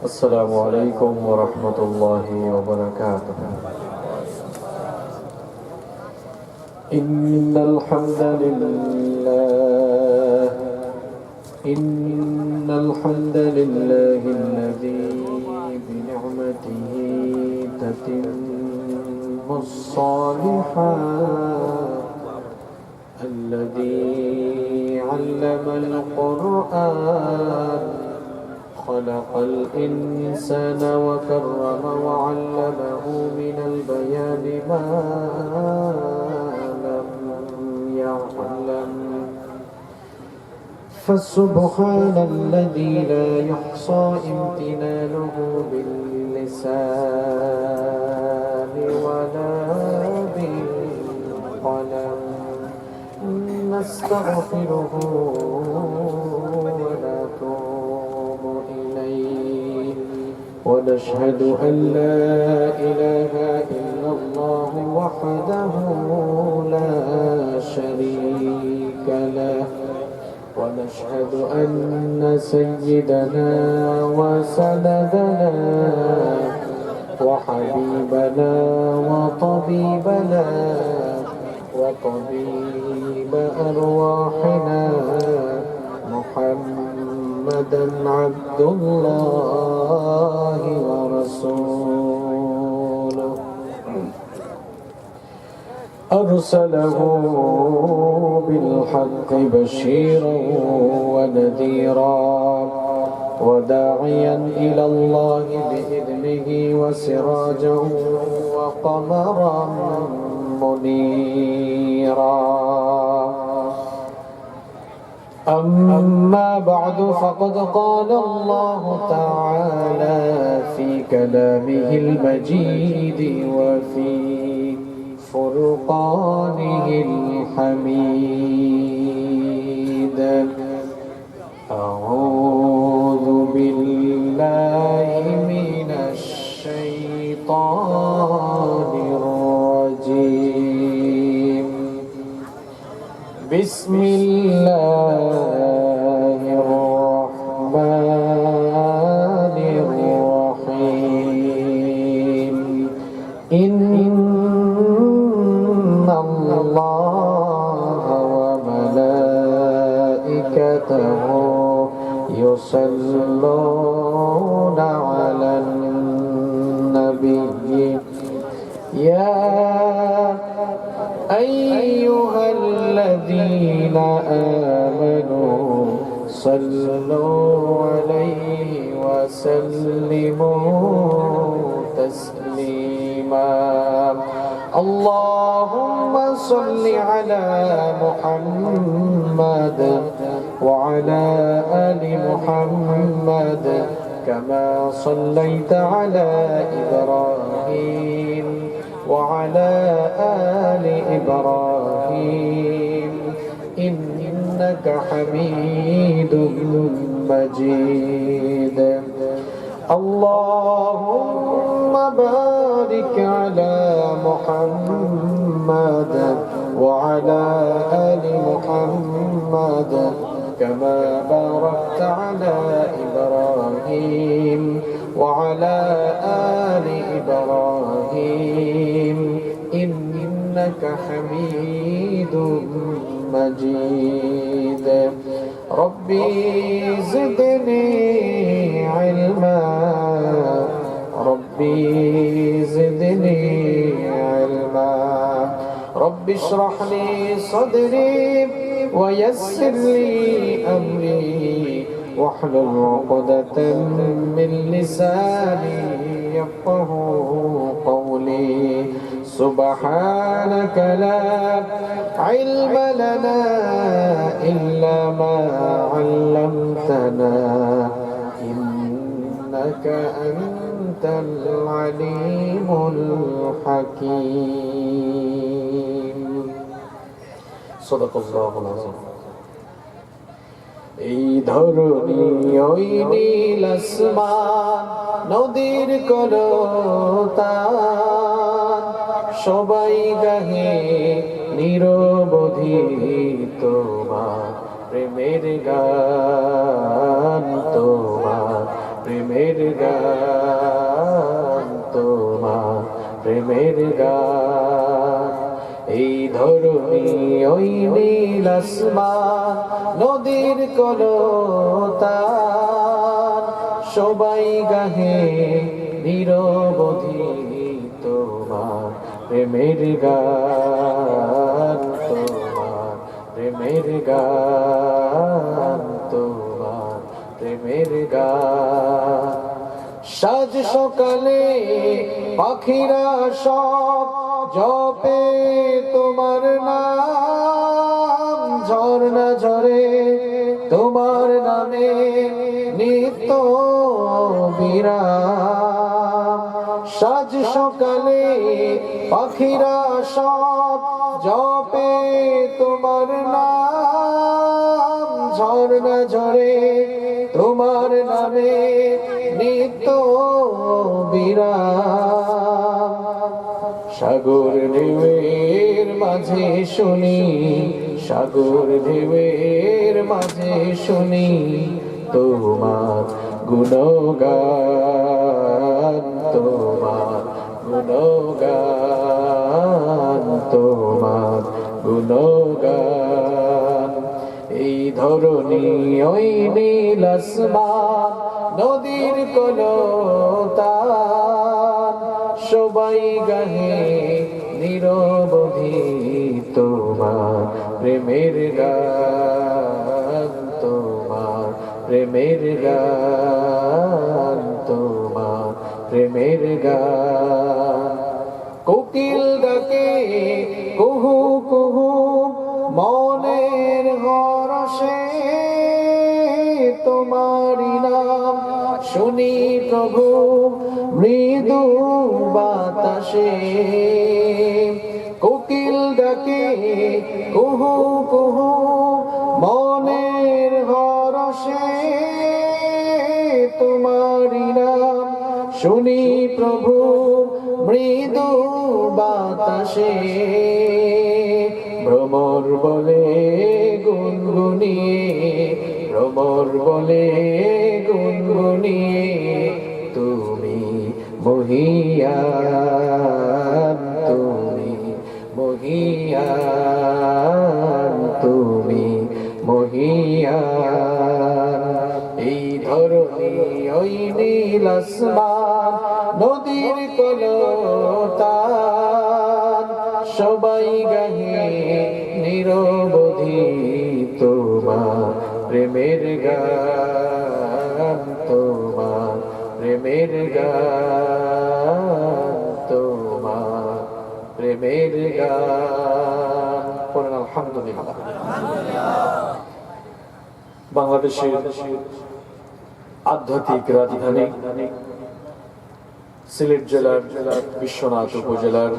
السلام عليكم ورحمة الله وبركاته. إن الحمد لله الذي بنعمته تتم الصالحات، الذي علم القرآن، خلق الإنسان وكرم وعلمه من البيان ما لم يعلم. فسبحان الذي لا يحصى امتنانه باللسان ولا بالقلم. نستغفره ونتوب إليه، ونشهد أن لا إله إلا الله وحده لا شريك له، ونشهد أن سيدنا وسندنا وحبيبنا وطبيبنا وطبيب أرواحنا محمدا عبد الله ورسوله، أرسله بالحق بشيرا ونذيرا وداعيا إلى الله بإذنه وسراجا وقمرا منيرا. أما بعد، فقد قال الله تعالى في كلامه المجيد وفي فرقانه الحميد. أعوذ بالله من الشيطان الرجيم. بسم الله الرحمن الرحيم. إن الله وملائكته يصلون على النبي يا أيها الذين آمنوا صلوا عليه وسلموا تسليما. اللهم صل على محمد وعلى آل محمد كما صليت على إبراهيم وعلى آل إبراهيم إنك حميد مجيد. اللهم بارك على محمد وعلى آل محمد كما باركت على إبراهيم وعلى آل إبراهيم إنك حميد مجيد. ربي زدني علما، ربي زدني علما. ربي اشرح لي صدري ويسر لي أمري واحلل عقدة من لساني يفقه قولي. سبحانك لا علم لنا إلا ما علمتنا إنك أنت العليم الحكيم. صدق الله العظيم. এই ধরণী ওই নীল আসমান নদীর কলতান সবাই গাহে নিরবধি তোমার প্রেমের গান তোমার প্রেমের গান। এই ধরণী ওই নীল আসমান, নদীর কলতান, সবাই গাহে নিরবধি তোমার প্রেমের গান, তোমার প্রেমের গান, তোমার প্রেমের গান। সাজ সকালে পাখিরা সব জপে তোমার নাম, ঝর্ণা ঝরে তোমার নামে নিত্য বিরাম। সাজ সকালে পাখিরা সব জপে তোমার নাম, ঝর্ণা ঝরে তোমার নামে নিত্য বিরাম। সাগর ঢেউয়ের মাঝে শুনি, সাগর ঢেউয়ের মাঝে শুনি তোমার গুণগান, তোমার গুণগান, তোমার গুণগান। এই ধরণী ওই নীল আসমান, নদীর কলতান, সবাই গাহে নিরবধি তোমার প্রেমের গান, তোমার প্রেমের গান, তোমার প্রেমের গান। কোকিল ডাকে কুহু কুহু মনের হরষে, তোমারি নাম শুনি প্রভু মৃদু বাতাসে। কোকিল ডাকে কুহু কুহু মনের হরষে, তোমারি নাম শুনি প্রভু মৃদু বাতাসে। ভ্রমর বলে গুনগুনিয়ে, ভ্রমর বলে গুনগুনিয়ে তুমি মহিয়ান, তুমি মহিয়ান, তুমি মহিয়ান। এই ধরণী ওই নীল আসমান, নদীর কলতান, সবাই গাহে নিরবধি তোমার প্রেমের গান, তোমার প্রেমের গান, তোমার প্রেমের গান। পড়েন আলহামদুলিল্লাহ। বাংলাদেশের আধ্যাত্মিক রাজধানী সিলেট জেলার বিশ্বনাথ উপজেলার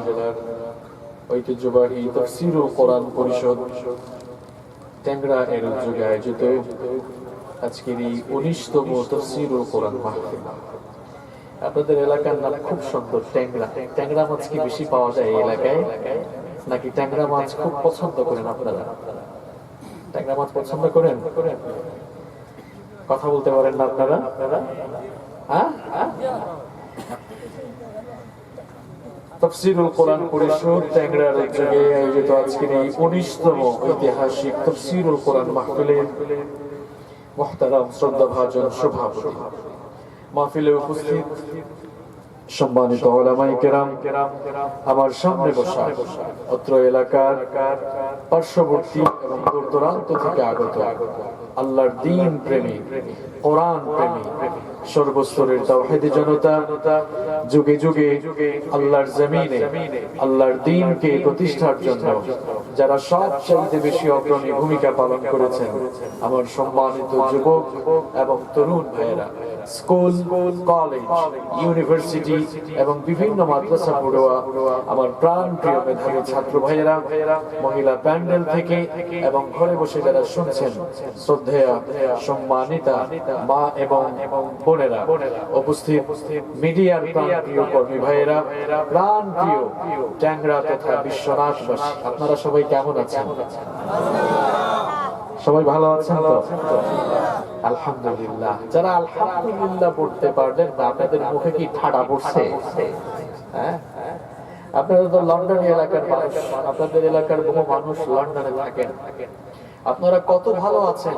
ঐতিহ্যবাহী তাফসীরুল কোরআন পরিষদ ট্যাংরা এর উদ্যোগে আয়োজিত আজকের এই 19তম তাফসীরুল কোরআন মাহফিল। আপনাদের এলাকার নাম খুব সুন্দর, ট্যাংরা। ট্যাংরা মাছ কি বেশি পাওয়া যায় এই এলাকায়, নাকি ট্যাংরা মাছ খুব পছন্দ করেন আপনারা? ট্যাংরা মাছ পছন্দ করেন? কথা বলতে পারেন না আপনারা? হ্যাঁ, তাফসীরুল কোরআন পরিষদ ট্যাংরার উদ্যোগে আয়োজিত আজকের এই 19তম ঐতিহাসিক তাফসীরুল কোরআন মাহফিলের মুহতারাম শ্রদ্ধাভাজন সভাপতি, মাহফিলে উপস্থিত সম্মানিত উলামায়ে কেরাম, আমার সামনে বসা অত্র এলাকার পার্শ্ববর্তী এবং দূর দূরান্ত থেকে আগত আল্লাহর দ্বীন প্রেমী, কোরআন প্রেমী, সর্বস্তরের তাওহীদি জনতা, যুগে যুগে আল্লাহর জমিনে আল্লাহর দ্বীনকে প্রতিষ্ঠার জন্য যারা সবচাইতে বেশি অগ্রণী ভূমিকা পালন করেছেন, আমার সম্মানিত যুবক এবং তরুণ ভাইয়েরা, স্কুল, কলেজ, ইউনিভার্সিটি এবং বিভিন্ন মাদ্রাসা পড়ুয়া আমার প্রাণ প্রিয় মেধাবী ছাত্র ভাইয়েরা, মহিলা প্যান্ডেল থেকে এবং ঘরে বসে যারা শুনছেন, শ্রদ্ধেয়া সম্মানিতা মা এবং বোনেরা, উপস্থিত মিডিয়ার প্রাণ প্রিয় কর্মী ভাইয়েরা, প্রাণ প্রিয় ট্যাংরা তথা বিশ্বনাথবাসী, আপনারা সবাই কেমন আছেন? সবাই ভালো আছেন তো? আলহামদুলিল্লাহ। যারা আলহামদুলিল্লাহ পড়তে পারলেন না, আপনাদের মুখে কি ঠাডা পড়ছে? হ্যাঁ, আপনারা তো লন্ডন এলাকার মানুষ, আপনাদের এলাকার বহু মানুষ লন্ডনে থাকেন। আপনারা কত ভালো আছেন,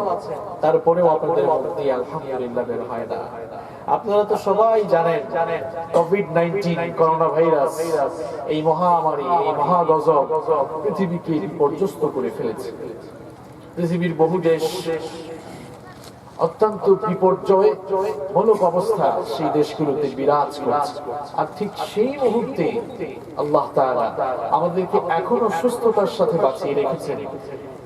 তারপরেও আপনাদের মধ্যে আলহামদুলিল্লাহ বের হয় না। আপনারা তো সবাই জানেন কোভিড-19 করোনা ভাইরাস, এই মহামারী, এই মহাগজব পৃথিবীকে বিপর্যস্ত করে ফেলেছে। পৃথিবীর বহু দেশ অত্যন্ত বিপর্যয়মূলক অবস্থা সেই দেশগুলোতে বিরাজ করছে। আর ঠিক সেই মুহূর্তে আল্লাহ তাআলা আমাদেরকে এখনো সুস্থতার সাথে বাঁচিয়ে রেখেছেন।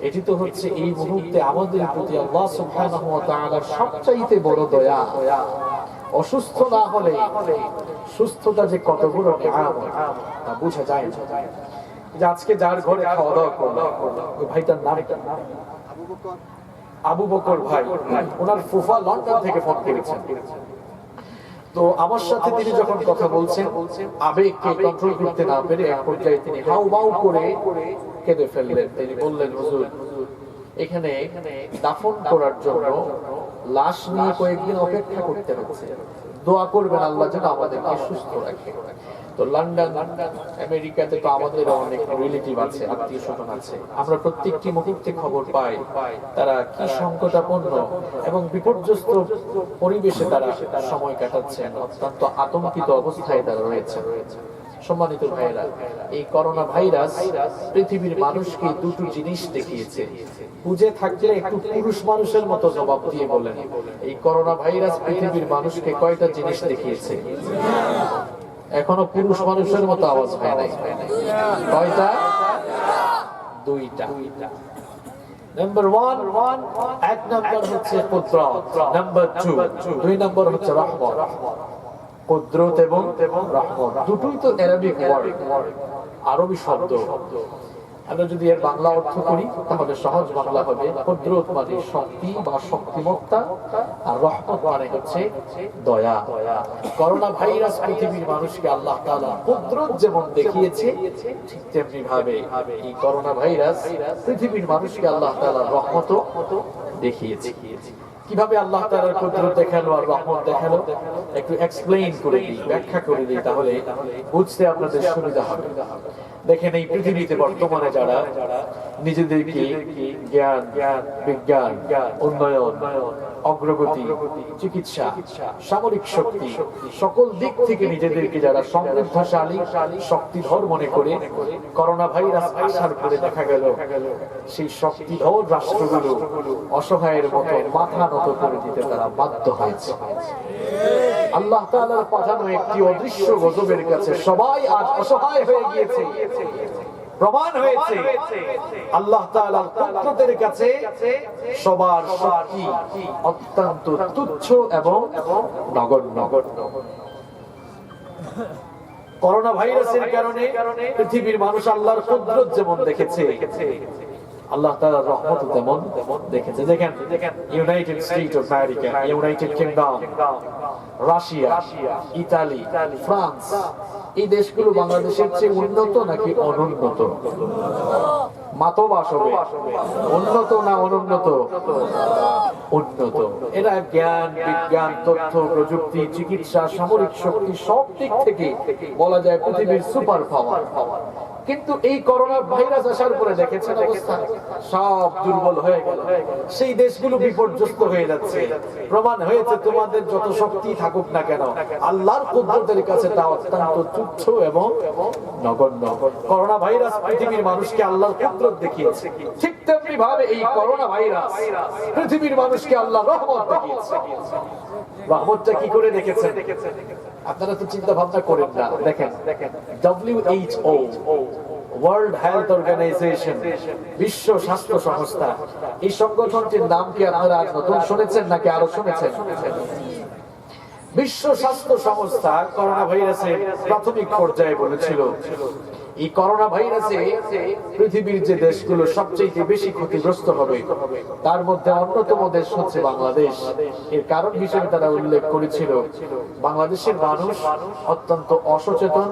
এটি তো হচ্ছে এই মুহূর্তে আমাদের প্রতি আল্লাহ সুবহানাহু ওয়া তাআলার সবচাইতে বড় দয়া। অসুস্থ না হলে সুস্থতা যে কত বড় নিয়ামত তা বোঝা যায় না। যে আজকে যার ঘরে খাওয়া দাওয়া করলাম, ওই ভাইটার নাম আবু বকর ভাই, ওনার ফুফা লন্ডন থেকে ফোন করেছেন। তো আমার সাথে তিনি যখন কথা বলছেন, আবেগকে কন্ট্রোল করতে না পেরে এক পর্যায়ে তিনি হাউমাউ করে কেঁদে ফেললেন। তিনি বললেন, হুজুর, এখানে দাফন করার জন্য লাশ নিয়ে কয়েকদিন অপেক্ষা করতে হচ্ছে, দোয়া করবেন আল্লাহ যেন আমাদেরকে সুস্থ রাখে। তো লন্ডন, আমেরিকাতে তো আমাদের অনেক রিলেটিভ আছে, আত্মীয় স্বজন আছে। আমরা প্রত্যেকটি মুহূর্তে খবর পাই তারা কি সংকটাপন্ন এবং বিপর্যস্ত পরিবেশে তারা সময় কাটাচ্ছেন, অত্যন্ত আতঙ্কিত অবস্থায় তারা রয়েছে। সম্মানিত ভাইয়েরা, এই করোনা ভাইরাস পৃথিবীর মানুষকে দুটো জিনিস দেখিয়েছে। বুঝে থাকলে একটু পুরুষ মানুষের মতো জবাব দিয়ে বলেন, এই করোনা ভাইরাস পৃথিবীর মানুষকে কয়টা জিনিস দেখিয়েছে? এখনো পুরুষ মানুষের মতো আওয়াজ হয় নাই। কয়টা? দুইটা। নাম্বার 1, এক নাম্বার হচ্ছে কুদরত, নাম্বার 2, দুই নাম্বার হচ্ছে রহমত। কুদরত এবং রহমত দুটোই তো আরবিক ওয়ার্ড, আরবি শব্দ। আমরা যদি এর বাংলা অর্থ করি তাহলে সহজ বাংলা হবে কুদরত মানে শক্তি বা শক্তিমত্তা, আর রহমত মানে হচ্ছে দয়া। করোনা ভাইরাস পৃথিবীর মানুষকে আল্লাহ তাআলা কুদরত যেমন দেখিয়েছে, ঠিক তেমনি ভাবে এই করোনা ভাইরাস পৃথিবীর মানুষকে আল্লাহ তাআলা রহমতও দেখিয়েছে। কিভাবে আল্লাহ তাআলার কুদরত দেখালো আর রহমত দেখালো একটু এক্সপ্লেইন করে দিই, ব্যাখ্যা করে দিই, তাহলে বুঝতে আপনাদের সুবিধা হবে। দেখেন, এই পৃথিবীতে বর্তমানে যারা নিজেদেরকে জ্ঞান, বিজ্ঞান, উন্নয়ন, অগ্রগতি, চিকিৎসা, সামরিক শক্তি, সকল দিক থেকে নিজেদেরকে যারা সমৃদ্ধশালী, শক্তিধর মনে করে, করোনা ভাইরাস আসার পরে দেখা গেল সেই শক্তিধর রাষ্ট্রগুলো অসহায়ের মতো মাথা নত করে দিতে তারা বাধ্য হয়েছে। আল্লাহ তাআলার পাঠানো একটি অদৃশ্য গজবের কাছে সবাই আজ অসহায় হয়ে গিয়েছে। প্রমাণ হয়েছে আল্লাহ তাআলার কুদরতের কাছে সবার শক্তি অত্যন্ত তুচ্ছ এবং নগণ্য। করোনা ভাইরাসের কারণে পৃথিবীর মানুষ আল্লাহর কুদরত যেমন দেখেছে, আল্লাহ তাআলার রহমত তেমন দেখেছে। দেখেন, United state of America, United kingdom, Russia, Italy, France, এই দেশগুলো বাংলাদেশের চেয়ে উন্নত নাকি অনুন্নত? মাতবাস হবে, উন্নত না অনুন্নত? উন্নত। এরা জ্ঞান, বিজ্ঞান, তথ্য প্রযুক্তি, চিকিৎসা, সামরিক শক্তি সব দিক থেকে বলা যায় পৃথিবীর সুপার পাওয়ার। কিন্তু এই করোনা ভাইরাস আসার পরে দেখেছেন অবস্থা সব দুর্বল হয়ে গেল, সেই দেশগুলো বিপর্যস্ত হয়ে যাচ্ছে। প্রমাণ হয়েছে তোমাদের যত শক্তি থাকুক না কেন, আল্লাহর কুদরতের কাছে তা অত্যন্ত তুচ্ছ এবং নগণ্য। করোনা ভাইরাস পৃথিবীর মানুষকে আল্লাহর কুদরত দেখিয়েছে, ঠিক তেমনি ভাবে এই করোনা ভাইরাস পৃথিবীর মানুষকে আল্লাহর রহমত দেখিয়েছে। রহমতটা কি করে দেখেছেন আপনারা তো চিন্তা ভাবনা করেন না। দেখেন, WHO, ওয়ার্ল্ড হেলথ অর্গানাইজেশন, বিশ্ব স্বাস্থ্য সংস্থা, এই সংগঠনটির নাম কি আপনারা আজ নতুন শুনেছেন নাকি আরো শুনেছেন? বিশ্ব স্বাস্থ্য সংস্থা করোনা ভাইরাসের প্রাথমিক পর্যায়ে বলেছিল এই করোনা ভাইরাসে পৃথিবীর যে দেশগুলো সবচেয়ে বেশি ক্ষতিগ্রস্ত হবে তার মধ্যে অন্যতম দেশ হচ্ছে বাংলাদেশ। এর কারণ হিসেবে তারা উল্লেখ করেছিল বাংলাদেশের মানুষ অত্যন্ত অসচেতন,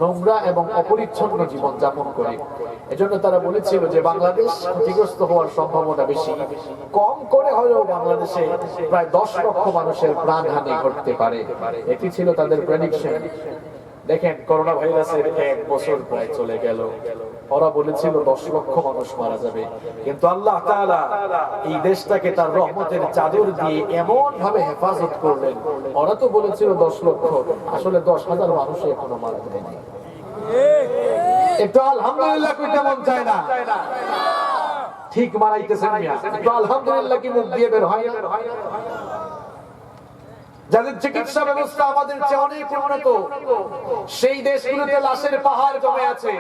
নোংরা এবং অপরিচ্ছন্ন জীবন যাপন করে। এজন্য তারা বলেছিল যে বাংলাদেশ ক্ষতিগ্রস্ত হওয়ার সম্ভাবনা বেশি, কম করে হলেও বাংলাদেশে প্রায় 10 লক্ষ মানুষের প্রাণহানি ঘটতে পারে। এটি ছিল তাদের প্রেডিকশন। দেখেন করোনা ভাইরাসের 1 বছর প্রায় চলে গেল, ওরা বলেছিল 10 লক্ষ মানুষ মারা যাবে, কিন্তু আল্লাহ তাআলা এই দেশটাকে তার রহমতের চাদর দিয়ে এমন ভাবে হেফাজত করলেন। ওরা তো বলেছিল 10 লক্ষ, আসলে 10,000 মানুষ এখনো মারা যায়নি। একটু আলহামদুলিল্লাহ কইতে মন চায় না? ঠিক মারাইতেছেন মিয়া, একটু আলহামদুলিল্লাহ কি মুখ দিয়ে বের হয় না? যাদের চিকিৎসা ব্যবস্থা আমাদের চেয়ে অনেক উন্নত, সেই দেশগুলোতে লাশের পাহাড় জমে আছে,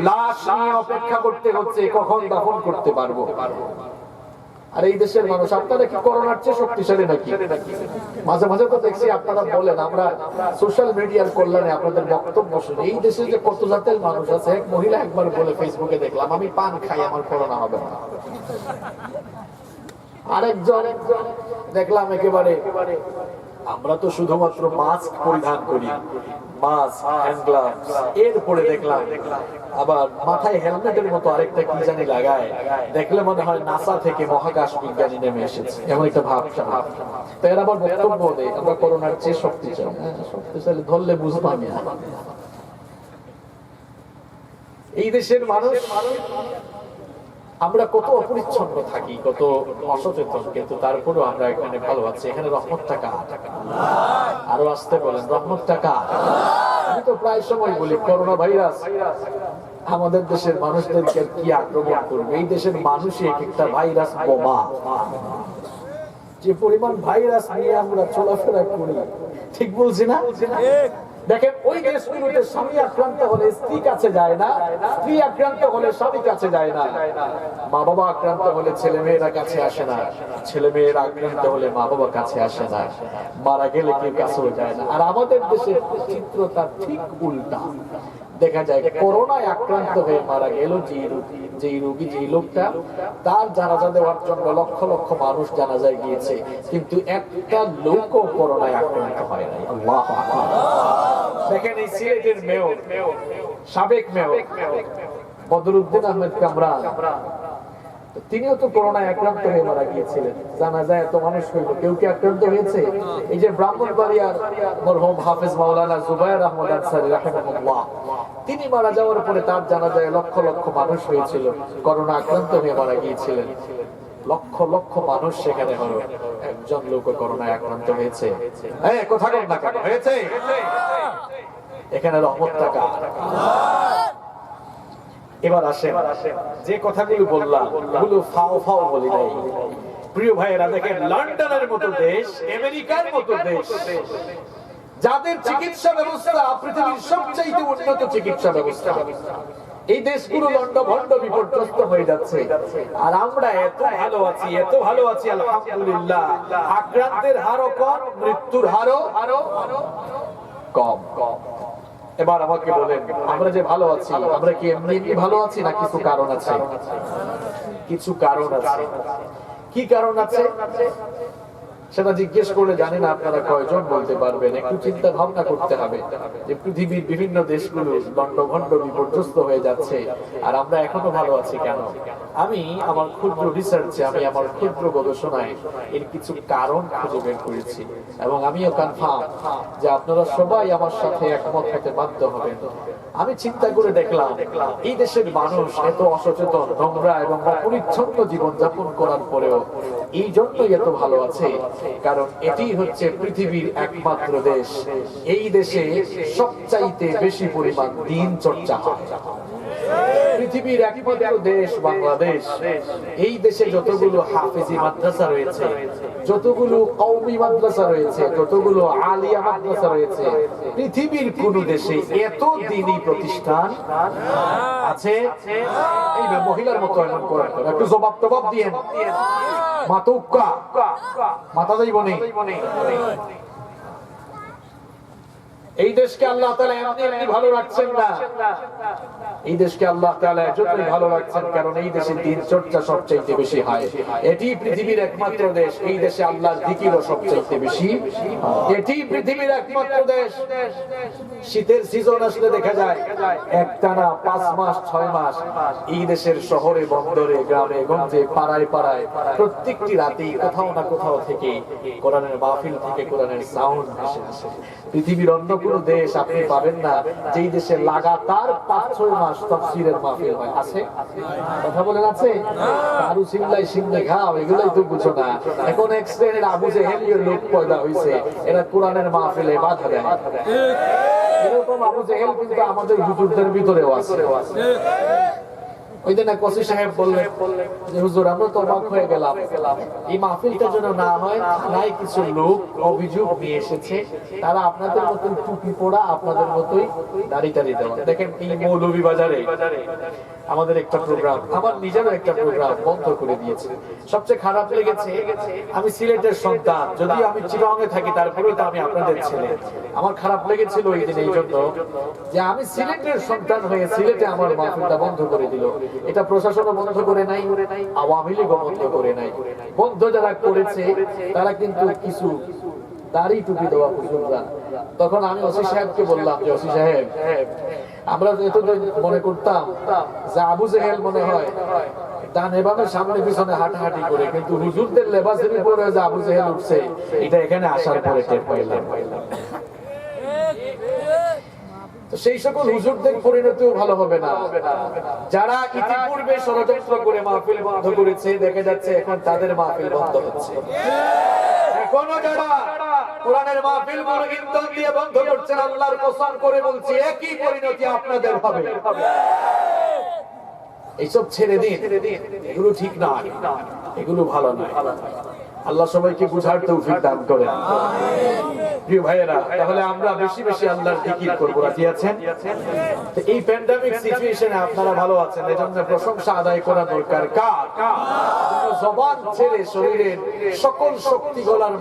লাশ নিয়ে অপেক্ষা করতে হচ্ছে কখন দাফন করতে পারবো। আর এই দেশের মানুষ, আপনারা কি করোনার চেয়ে শক্তিশালী নাকি? মাঝে মাঝে তো দেখছি আপনারা বলেন, আমরা সোশ্যাল মিডিয়ার কল্যাণে আপনাদের বক্তব্য শুনি, এই দেশে যে কত জাতের মানুষ আছে। এক মহিলা একবার বলে, ফেসবুকে দেখলাম, আমি পান খাই, আমার করোনা হবে না। আরেকজন দেখলাম একেবারে, আমরা তো শুধুমাত্র মাস্ক পরিধান করি, মাস্ক, হ্যান্ড গ্লাভস, এরপরে দেখলাম আবার মাথায় হেলমেটের মতো আরেকটা কি জানি লাগায়, দেখলে মনে হয় নাসা থেকে মহাকাশ বিজ্ঞানী নেমে এসেছে, এমন একটা ভাব। তো এর আবার বক্তব্য দেয় আমরা করোনার চেয়ে শক্তিশালী। শক্তিশালী ধরলে বুঝবো আমি। এই দেশের মানুষ, আমরা কত অপরিচ্ছন্ন থাকি, কত অসচেতন, কিন্তু তারপরেও আমরা এখানে ভালো আছি। এখানে রহমতটা কার? আরো আসতে বলেন, রহমতটা কার? আমি তো প্রায় সময় বলি, করোনা ভাইরাস আমাদের দেশের মানুষদেরকে কি আক্রমণ করবে। এই দেশের মানুষই এক একটা ভাইরাস বোমা। যে পরিমাণ ভাইরাস নিয়ে আমরা চলাফেরা করি, ঠিক বলছি না? দেখেন, ওই দেশগুলোতে স্বামী আক্রান্ত হলে স্ত্রী কাছে যায় না, স্ত্রী আক্রান্ত হলে স্বামী কাছে যায় না, মা বাবা আক্রান্ত হলে ছেলে মেয়েরা কাছে আসে না, ছেলে মেয়েরা আক্রান্ত হলে মা বাবা কাছে আসে না, মারা গেলে কেউ কাছেও যায় না। আর আমাদের দেশের চিত্রটা ঠিক উল্টা। দেখা যায় করোনায় আক্রান্ত হয়ে মারা গেল যেই রোগী, যেই লোকটা, তার জানাজা দেওয়ার জন্য লক্ষ লক্ষ মানুষ জানাজায় গিয়েছে, কিন্তু একটা লোকও করোনায় আক্রান্ত হয় নাই। আল্লাহু আকবার। দেখেন, এই সিলেটের মেয়র, সাবেক মেয়র বদরুদ্দিন আহমেদ কামরান, তিনিও তো করোনায় আক্রান্ত হয়ে মারা গিয়েছিলেন। জানাজায় এত মানুষ হইল, কেউ কি আক্রান্ত হয়েছে? এই যে ব্রাহ্মণবাড়িয়ার মরহুম হাফেজ মাওলানা জুবায়ের আহমদ আনসারী রাহিমাহুল্লাহ, তিনি মারা যাওয়ার পরে তার জানাজায় লক্ষ লক্ষ মানুষ হয়েছিল, করোনা আক্রান্ত হয়ে মারা গিয়েছিলেন। লক্ষ লক্ষ মানুষ সেখানে হলো, একজন লোক করোনায় আক্রান্ত হয়েছে। কথা বল না কেন? হয়েছে। এখানে রহমতটা কার? এবার আসেন, যে কথাগুলো বললাম ওগুলো ফাও ফাও বলি নাই। প্রিয় ভাইয়েরা, দেখেন, লন্ডনের মতো দেশ, আমেরিকার মতো দেশ, যাদের চিকিৎসা ব্যবস্থা পৃথিবীর সবচেয়ে উন্নত চিকিৎসা ব্যবস্থা, এই দেশগুলো লন্ডভন্ড বিপর্যস্ত হয়ে যাচ্ছে। আর আমরা এত ভালো আছি, এত ভালো আছি, আলহামদুলিল্লাহ। আক্রান্তের হারও কম, মৃত্যুর হারও কম। এবার আমাকে বলেন, আমরা যে ভালো আছি, আমরা কি এমনি ভালো আছি না কিছু কারণ আছে? কিছু কারণ আছে। কি কারণ আছে সেটা জিজ্ঞেস করলে জানি না আপনারা কয়জন বলতে পারবেন। একটু চিন্তা ভাবনা করতে হবে যে পৃথিবীর বিভিন্ন দেশগুলো লন্ডভন্ড বিপর্যস্ত হয়ে যাচ্ছে, আর আমরা এখনো ভালো আছি কেন? আমি আমার ক্ষুদ্র রিসার্চে, আমি আমার ক্ষুদ্র গবেষণায় এর কিছু কারণ খুঁজে বের করেছি, এবং আমিও কনফার্ম যে আপনারা সবাই আমার সাথে একমত হতে বাধ্য হবেন। আমি চিন্তা করে দেখলাম, এই দেশের মানুষ এত অসচেতন, নোংরা এবং অপরিচ্ছন্ন জীবনযাপন করার পরেও এই জন্যই এত ভালো আছে, কারণ এটি হচ্ছে পৃথিবীর একমাত্র দেশ, এই দেশে সবচাইতে বেশি পরিমাণ দিন চর্চা হয়। পৃথিবীর একমাত্র দেশ বাংলাদেশ। এই দেশে যতগুলো হাফেজি মাদ্রাসা রয়েছে, যতগুলো কওমি মাদ্রাসা রয়েছে, যতগুলো আলিয়া মাদ্রাসা রয়েছে, পৃথিবীর কোন দেশে এত দ্বীনি প্রতিষ্ঠান আছে? এই মহিলার মতো এমন করে একটু জবাব দিয়ে মাতৌকা মাথা যাইব নেই। এই দেশকে আল্লাহ তাআলা এমনি ভালো রাখছেন না, এই দেশকে আল্লাহ তাআলা যতই ভালো রাখছেন, কারণ এই দেশে দিন চর্চা সবচেয়ে বেশি হয়। এটি পৃথিবীর একমাত্র দেশ, এই দেশে আল্লাহর জিকিরও সবচেয়ে বেশি। এটি পৃথিবীর একমাত্র দেশ, শীতের সিজন আসলে দেখা যায় একটানা 5 মাস 6 মাস এই দেশের শহরে, বন্দরে, গ্রামে গঞ্জে, পাড়ায় পাড়ায় প্রত্যেকটি রাতেই কোথাও না কোথাও থেকে কোরআনের মাহফিল থেকে কোরআনের সাউন্ড ভেসে আসে। পৃথিবীর অন্য কোনো দেশ আপনি পাবেন না যেই দেশে লাগাতার 5-6 মাস তাফসীরের মাহফিল হয়। আছে? কথা বলেন আছে? আরু সিমলাই সিমনে খাও, এগুলাই তো বুঝো না। এখন এক শ্রেণীর আবু জেহেলীয় লোক পয়দা হইছে, এরা কোরআনের মাহফিলে বাধা দেয়। এরকম আবু জেহেল কিন্তু আমাদের হুজুরদের ভিতরেও আছে। ওই দিন এক ওসি সাহেব বললেন যে হুজুর আমরা তো অবাক হয়ে গেলাম, এই মাহফিলটা যেন না হয়, থানায় কিছু লোক অভিযোগ নিয়ে এসেছে, তারা আপনাদের মতোই টুপি পরা, আপনাদের মতোই দাড়ি টাড়ি দেওয়া। দেখেন এই মৌলভীবাজারে আমাদের একটা প্রোগ্রাম, আমার নিজেরও একটা প্রোগ্রাম বন্ধ করে দিয়েছে। সবচেয়ে খারাপ লেগেছে, আমি সিলেটের সন্তান, যদিও আমি চিটাগাংয়ে থাকি, তারপরেও তো আমি আপনাদের ছেলে। আমার খারাপ লেগেছিল ওই দিন এই জন্য যে আমি সিলেটের সন্তান হয়ে সিলেটে আমার মাহফিলটা বন্ধ করে দিল। এটা প্রশাসনও বন্ধ করে নাই, আওয়ামী লীগও বন্ধ করে নাই। বন্ধ যারা করেছে তারা কিন্তু কিছু দাড়ি টুপি দেওয়া হুজুররা। তখন আমি ওসি সাহেবকে বললাম যে ওসি সাহেব, আমরা এতদিন মনে করতাম যে আবু জেহেল মনে হয় ডানে বামে সামনে পিছনে হাঁটাহাঁটি করে, কিন্তু হুজুরদের লেবাসের উপরে যে আবু জেহেল উঠছে এটা এখানে আসার পরে টের পাইলাম। তো সেই সকল হুজুরদের পরিণতিও ভালো হবে না যারা ইতিপূর্বে ষড়যন্ত্র করে মাহফিল বন্ধ করেছে। দেখা যাচ্ছে এখন তাদের মাহফিল বন্ধ হচ্ছে। এখনো যারা কোরআনের মাহফিল গুলো ইন্ধন দিয়ে বন্ধ করছেন, আল্লাহর কসম করে বলছি একই পরিণতি আপনাদের হবে। এইসব ছেড়ে দিন, এগুলো ঠিক না, এগুলো ভালো নয়। আল্লাহ সবাইকে বুঝার তৌফিক দান করেন। প্রিয় ভাইয়েরা, তাহলে আমরা বেশি বেশি আল্লাহর জিকির করব। রাজি আছেন? এই প্যান্ডেমিক সিচুয়েশনে আপনারা ভালো আছেন, এজন্য প্রশংসা আদায় করা দরকার কার? জবান ছেড়ে শরীরের সকল শক্তি গলার